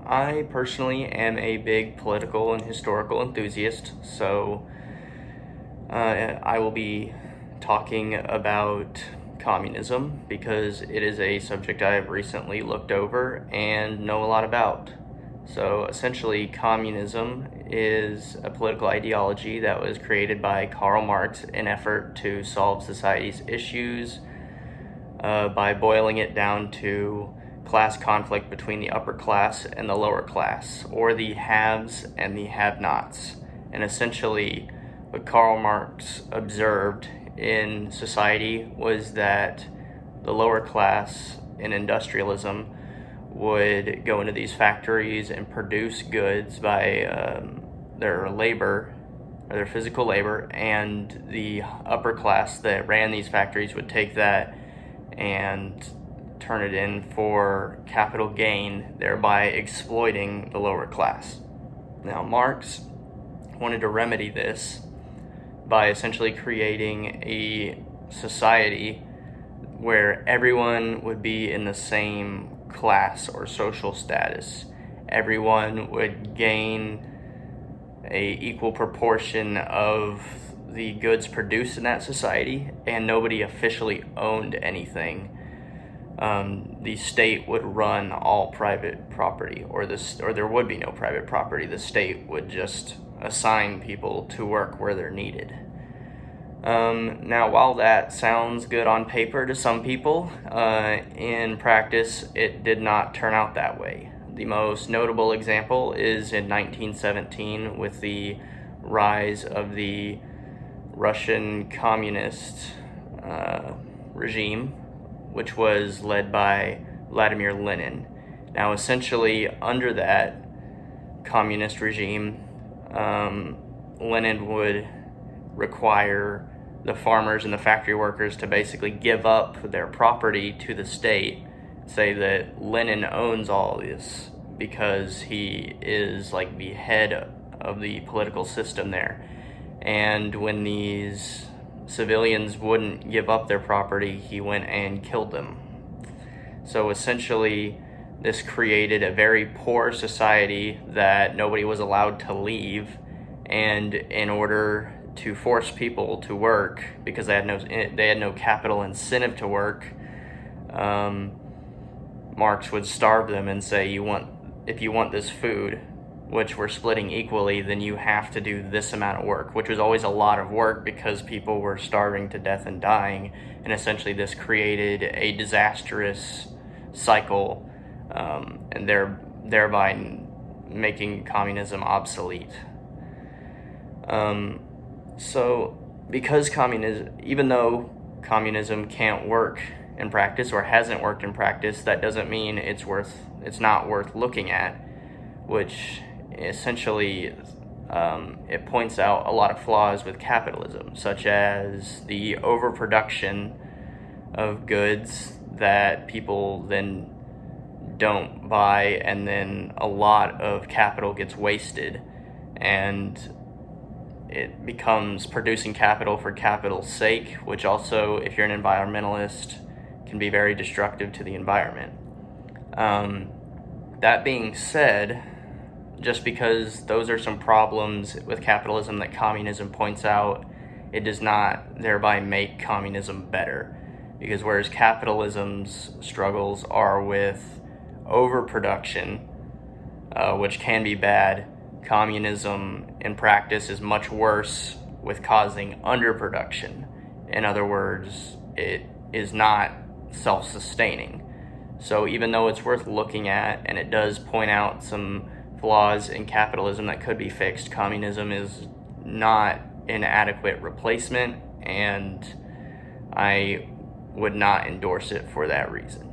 I personally am a big political and historical enthusiast, so I will be talking about communism because it is a subject I have recently looked over and know a lot about. So essentially, communism is a political ideology that was created by Karl Marx in effort to solve society's issues by boiling it down to class conflict between the upper class and the lower class, or the haves and the have-nots. And essentially, what Karl Marx observed in society was that the lower class in industrialism would go into these factories and produce goods by their labor, or their physical labor, and the upper class that ran these factories would take that and turn it in for capital gain, thereby exploiting the lower class. Now, Marx wanted to remedy this by essentially creating a society where everyone would be in the same class or social status. Everyone would gain a equal proportion of the goods produced in that society, and nobody officially owned anything. The state would run all private property, or there would be no private property. The state would just assign people to work where they're needed. Now, while that sounds good on paper to some people, in practice, it did not turn out that way. The most notable example is in 1917 with the rise of the Russian communist regime, which was led by Vladimir Lenin. Now, essentially, under that communist regime, Lenin would require the farmers and the factory workers to basically give up their property to the state, say that Lenin owns all this because he is like the head of the political system there. And when these civilians wouldn't give up their property, he went and killed them. So essentially, this created a very poor society that nobody was allowed to leave, and in order to force people to work, because they had no capital incentive to work, Marx would starve them and say, if you want this food, which we're splitting equally, then you have to do this amount of work, which was always a lot of work because people were starving to death and dying. And essentially this created a disastrous cycle, and thereby making communism obsolete. So because even though communism can't work in practice or hasn't worked in practice, that doesn't mean it's not worth looking at, which essentially it points out a lot of flaws with capitalism, such as the overproduction of goods that people then don't buy, and then a lot of capital gets wasted, and it becomes producing capital for capital's sake, which also, if you're an environmentalist, can be very destructive to the environment. That being said, just because those are some problems with capitalism that communism points out, it does not thereby make communism better. Because whereas capitalism's struggles are with overproduction, which can be bad, communism in practice is much worse with causing underproduction. In other words, it is not self-sustaining. So even though it's worth looking at, and it does point out some flaws in capitalism that could be fixed, communism is not an adequate replacement, and I would not endorse it for that reason.